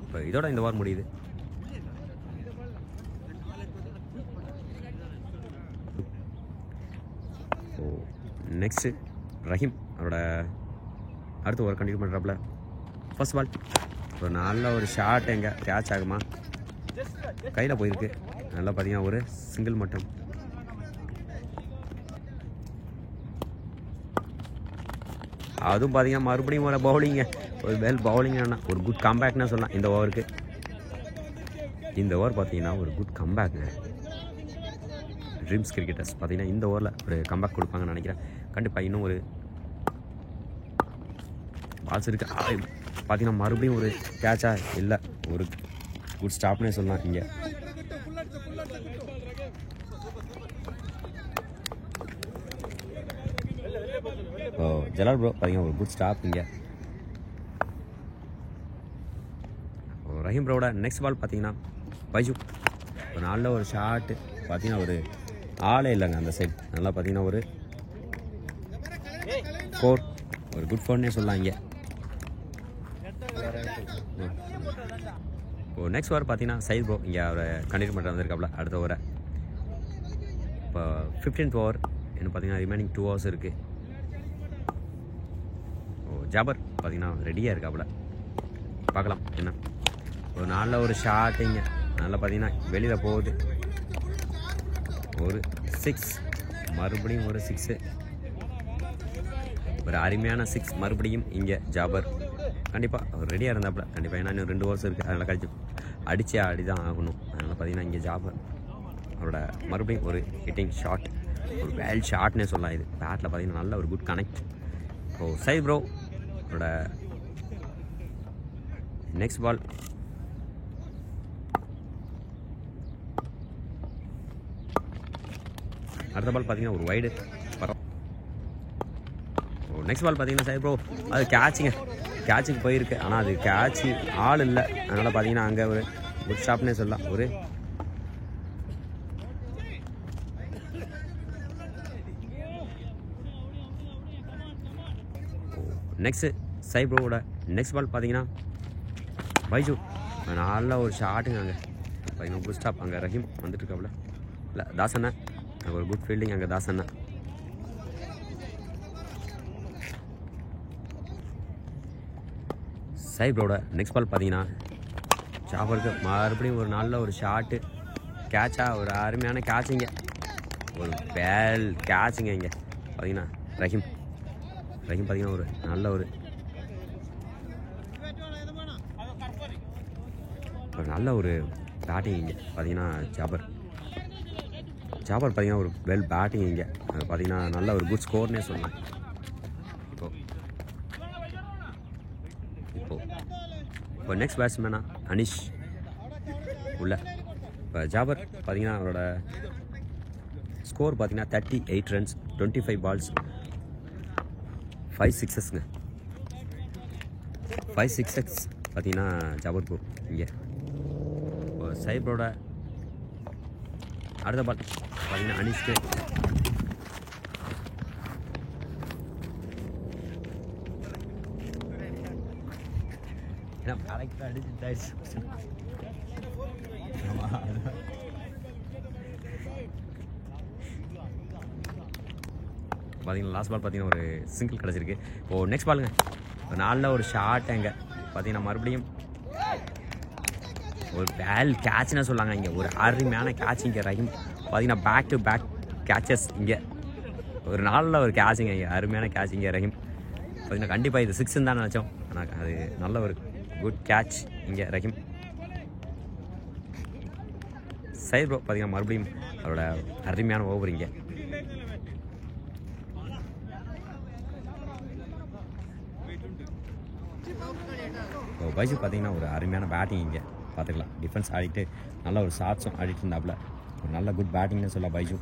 இப்போ இதோட இந்த ஓவர் முடியுது. நெக்ஸ்ட்டு ரஹீம் அவரோட அடுத்த ஓவர் கண்டினியூ பண்ணுறாப்புல. ஃபர்ஸ்ட் பால் ஒரு நல்ல ஒரு ஷாட் எங்கே கேட்ச் ஆகுமா, கையில் போயிருக்கு. நல்லா பார்த்தீங்கன்னா ஒரு சிங்கிள் மட்டும். அதுவும் பார்த்தீங்கன்னா மறுபடியும் ஒரு பவுலிங்க, ஒரு வெல் பவுலிங். ஒரு குட் கம்பேக்னா சொல்லலாம் இந்த ஓவருக்கு. இந்த ஓவர் பார்த்தீங்கன்னா ஒரு குட் கம்பேக்குங்க. ட்ரீம்ஸ் கிரிக்கெட்டர்ஸ் பார்த்தீங்கன்னா இந்த ஓவரில் ஒரு கம்பேக் கொடுப்பாங்கன்னு நினைக்கிறேன். கண்டிப்பாக இன்னும் ஒரு பால்ஸ் இருக்குது. பார்த்தீங்கன்னா மறுபடியும் ஒரு கேட்சா இல்லை, ஒரு குட் ஸ்டாப்னே சொல்லலாம் இங்கே. ஜலால் ப்ரோ பார்த்தீங்கன்னா ஒரு குட் ஸ்டாப் இங்கே. ரஹீம் ப்ரோட நெக்ஸ்ட் பால் பார்த்தீங்கன்னா பைஜு ஒரு நல்ல ஒரு ஷாட்டு. பார்த்தீங்கன்னா ஒரு ஆளே இல்லைங்க அந்த சைட். நல்லா பார்த்தீங்கன்னா ஒரு 4, ஒரு குட் 4னே சொல்லலாம் இங்கே. இப்போ நெக்ஸ்ட் ஓவர் பார்த்தீங்கன்னா சைட் ப்ரோ இங்கே அவரை கண்டினியூ பண்ணுற வந்திருக்காப்புல அடுத்த ஓவரை. இப்போ 15th ஓவர் இன்னும் பார்த்தீங்கன்னா ரிமைனிங் 2 hours இருக்குது. ஜாபர் பார்த்தீங்கன்னா ரெடியாக இருக்காப்புல, பார்க்கலாம் என்ன. ஒரு நல்ல ஒரு ஷாட்டிங்க, நல்லா பார்த்தீங்கன்னா வெளியில் போகுது. ஒரு 6, மறுபடியும் ஒரு 6, ஒரு அருமையான 6 மறுபடியும் இங்கே ஜாபர். கண்டிப்பாக அவர் ரெடியாக இருந்தாப்புல கண்டிப்பாக, ஏன்னா இன்னும் 2 hours இருக்குது. அதனால் அடித்து தான் ஆகணும். அதனால் பார்த்தீங்கன்னா இங்கே ஜாபர் அவரோட மறுபடியும் ஒரு ஹிட்டிங் ஷாட், ஒரு வேல் ஷாட்னே சொல்லலாம். இது பேட்டில் பார்த்தீங்கன்னா நல்ல ஒரு good connect. So side bro அவரோட நெக்ஸ்ட் பால். அடுத்த பால் பார்த்தீங்கன்னா ஒரு வைடு. நெக்ஸ்ட் பால் பார்த்தீங்கன்னா சைட் ப்ரோ அது கேட்சுக்கு போயிருக்கு. ஆனால் அது கேட்சு ஆள் இல்லை. அதனால் பார்த்தீங்கன்னா அங்கே ஒரு குட் ஸ்டாப்னே சொல்லலாம். ஒரு நெக்ஸ்ட்டு சைட் ப்ரோவோட நெக்ஸ்ட் பால் பார்த்தீங்கன்னா பைஜு நல்ல ஒரு ஷாட்டுங்க. அங்கே பார்த்தீங்கன்னா குட் ஸ்டாப். அங்கே ரஹீம் வந்துட்டு இருக்காப்புல, இல்லை தாசண்ணா அங்கே ஒரு குட் ஃபீல்டிங். அங்கே தாசண்ணா சைட் ப்ரோட நெக்ஸ்ட் பால் பார்த்தீங்கன்னா ஜாபருக்கு மறுபடியும் ஒரு நல்ல ஒரு ஷாட்டு. கேட்சா ஒரு அருமையான கேட்சுங்க, ஒரு வேல் கேட்சுங்க. இங்கே பார்த்தீங்கன்னா ரஹீம் பார்த்தீங்கன்னா ஒரு நல்ல ஒரு பேட்டிங் இங்கே. பார்த்தீங்கன்னா ஜாபர் பார்த்தீங்கன்னா ஒரு வெல் பேட்டிங் இங்கே. அது பார்த்தீங்கன்னா நல்ல ஒரு குட் ஸ்கோர்னே சொல்லலாம். இப்போ நெக்ஸ்ட் பேட்ஸ்மேனா அனிஷ் உள்ள. இப்போ ஜாபர் பார்த்தீங்கன்னா அவரோட ஸ்கோர் பார்த்தீங்கன்னா 38 runs, 25 balls, 5 sixesங்க. 5 sixes பார்த்தீங்கன்னா ஜாபர் ப்ரோ இங்கே. இப்போ சைப்ரோட அடுத்த பால் பார்த்தீங்கன்னா அனிஷ்க்கு கரெக்டாக அடிச்சு. பார்த்தீங்கன்னா லாஸ்ட் பால் பார்த்தீங்கன்னா ஒரு சிங்கிள் கிடச்சிருக்கு. இப்போது நெக்ஸ்ட் பாலுங்க ஒரு நல்ல ஒரு ஷாட். அங்கே பார்த்தீங்கன்னா மறுபடியும் ஒரு வேல் கேட்ச்னு சொல்லாங்க. இங்கே ஒரு அருமையான கேட்ச் இங்கே ரஹீம் பார்த்தீங்கன்னா பேக் டு பேக் கேட்சஸ். இங்கே ஒரு நல்ல ஒரு கேட்சுங்க, இங்கே அருமையான கேட்ச் இங்கே ரஹீம் பார்த்தீங்கன்னா. கண்டிப்பாக இது 6ன்னு தான் நினச்சோம், ஆனால் அது நல்ல ஒரு குட் கேட்ச் இங்கே ரஹீம். சைட் ப்ரோ பார்த்தீங்கன்னா மறுபடியும் அவரோட அருமையான ஓவர் இங்கே. இப்போ பைஜு பார்த்தீங்கன்னா ஒரு அருமையான பேட்டிங் இங்கே பார்த்துக்கலாம். டிஃபென்ஸ் ஆடிட்டு நல்ல ஒரு ஷாட்ஸும் ஆடிட்டு இருந்தாப்புல, ஒரு நல்ல குட் பேட்டிங்னு சொல்லலாம் Baiju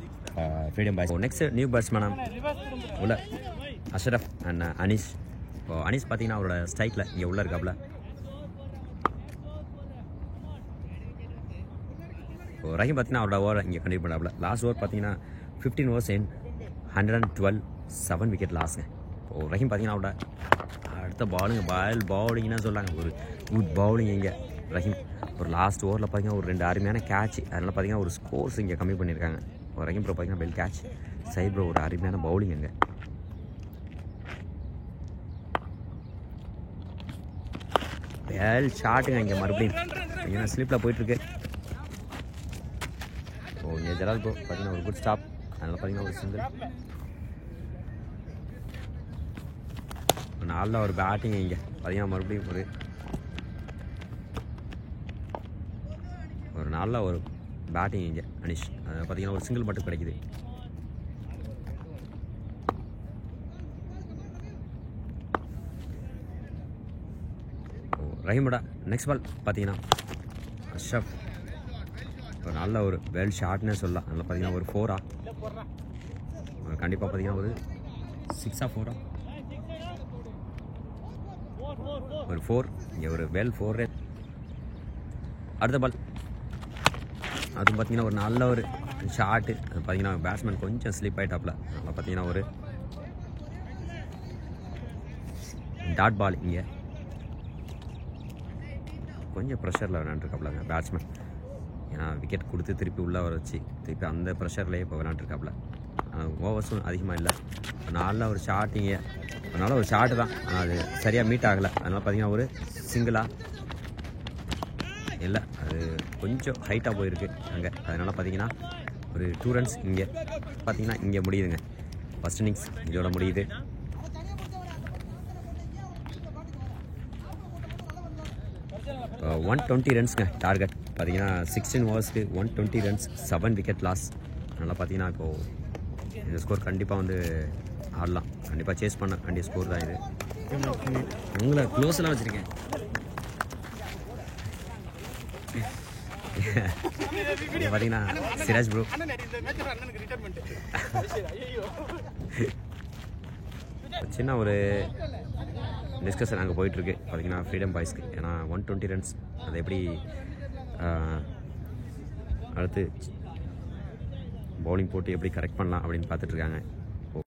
freedom boys. Next new பேட்ஸ்மேனா உள்ள அஷ்ரஃப் அண்ட் அனீஷ். இப்போ அனீஷ் பார்த்தீங்கன்னா அவரோட ஸ்ட்ரைக்கில் இங்கே உள்ளே இருக்காப்புல. இப்போ ரஹீம் பார்த்தீங்கன்னா அவரோட ஓவர் இங்கே கண்டிப்பாக பண்ணாப்புல. லாஸ்ட் ஓவர் பார்த்தீங்கன்னா 15 overs in 112, 7 wicket லாஸ்ங்க. இப்போது ரஹீம் பார்த்தீங்கன்னா அவரோட அடுத்த பவுலிங்னா சொல்லாங்க, ஒரு குட் பவுலிங் இங்கே ரஹீம். ஒரு லாஸ்ட் ஓவரில் பார்த்தீங்கன்னா ஒரு 2 அருமையான கேட்ச். அதனால் பார்த்தீங்கன்னா ஒரு ஸ்கோர்ஸ் இங்கே கம்மி பண்ணியிருக்காங்க. இப்போ ரஹீம் ப்ரோ பார்த்தீங்கன்னா வெல் கேட்ச். சைட் ப்ரோ ஒரு அருமையான பவுலிங் அங்கே. வெல் ஷாட்டுங்க இங்கே மறுபடியும் ஏன்னா ஸ்லிப்பில் போயிட்டுருக்கு. ஓ இங்கே ஜலால் ப்ரோ பார்த்தீங்கன்னா ஒரு குட் ஸ்டாப். அதனால் பார்த்தீங்கன்னா ஒரு சிங்கிள். நல்ல ஒரு பேட்டிங் இங்கே பார்த்தீங்கன்னா மறுபடியும் ஒரு நல்ல ஒரு பேட்டிங் இங்கே அனிஷ். பார்த்தீங்கன்னா ஒரு சிங்கிள் மட்டும் கிடைக்குது. ரஹீமோட நெக்ஸ்ட் பால் பார்த்தீங்கன்னா அஷ்ரஃப் ஒரு நல்ல ஒரு வெல் ஷாட்னே சொல்லலாம். அதில் பார்த்தீங்கன்னா ஒரு 4 கண்டிப்பாக பார்த்தீங்கன்னா ஒரு 6 4 ஒரு 4 இங்கே ஒரு வெல் 4. அடுத்த பால் அதுவும் பார்த்தீங்கன்னா ஒரு நல்ல ஒரு ஷாட்டு. அது பார்த்தீங்கன்னா பேட்ஸ்மேன் கொஞ்சம் ஸ்லிப் ஆகிட்டாப்ல. அதில் பார்த்தீங்கன்னா ஒரு டாட் பால். இங்கே கொஞ்சம் ப்ரெஷரில் விளையாண்டுருக்காப்லங்க பேட்ஸ்மேன். ஏன்னா விக்கெட் கொடுத்து திருப்பி உள்ளே வர வச்சு திருப்பி அந்த ப்ரெஷர்லேயே இப்போ விளையாண்டுருக்காப்ல. ஓவர்ஸும் அதிகமாக இல்லை. நல்ல ஒரு ஷாட்டிங்க, அதனால் ஒரு ஷாட்டு தான். ஆனால் அது சரியாக மீட் ஆகலை. அதனால் பார்த்தீங்கன்னா ஒரு சிங்கிளாக இல்லை, அது கொஞ்சம் ஹைட்டாக போயிருக்கு அங்கே. அதனால் பார்த்தீங்கன்னா ஒரு 2 ரன்ஸ். இங்கே பார்த்தீங்கன்னா இங்கே முடியுதுங்க. ஃபஸ்ட் இன்னிங்ஸ் இதோட முடியுது. இப்போ 120 ரன்ஸுங்க டார்கெட். பார்த்தீங்கன்னா 16 ஓவர்ஸ்க்கு 120 ரன்ஸ், 7 விக்கெட் லாஸ். அதனால் பார்த்தீங்கன்னா இப்போது இந்த ஸ்கோர் கண்டிப்பாக வந்து ஆடலாம். கண்டிப்பாக சேஸ் பண்ண வேண்டிய ஸ்கோர் தான் இது. உங்களை க்ளோஸ்லாம் வச்சுருக்கேன். பார்த்தீங்கன்னா சிராஜ் ப்ரோ சின்ன ஒரு டிஸ்கஷன் அங்கே போயிட்டுருக்கு. பார்த்தீங்கன்னா ஃப்ரீடம் பாய்ஸ்க்கு. ஏன்னா 120 ரன்ஸ் அதை எப்படி அடுத்து பவுலிங் போட்டு எப்படி கரெக்ட் பண்ணலாம் அப்படின்னு பார்த்துட்ருக்காங்க.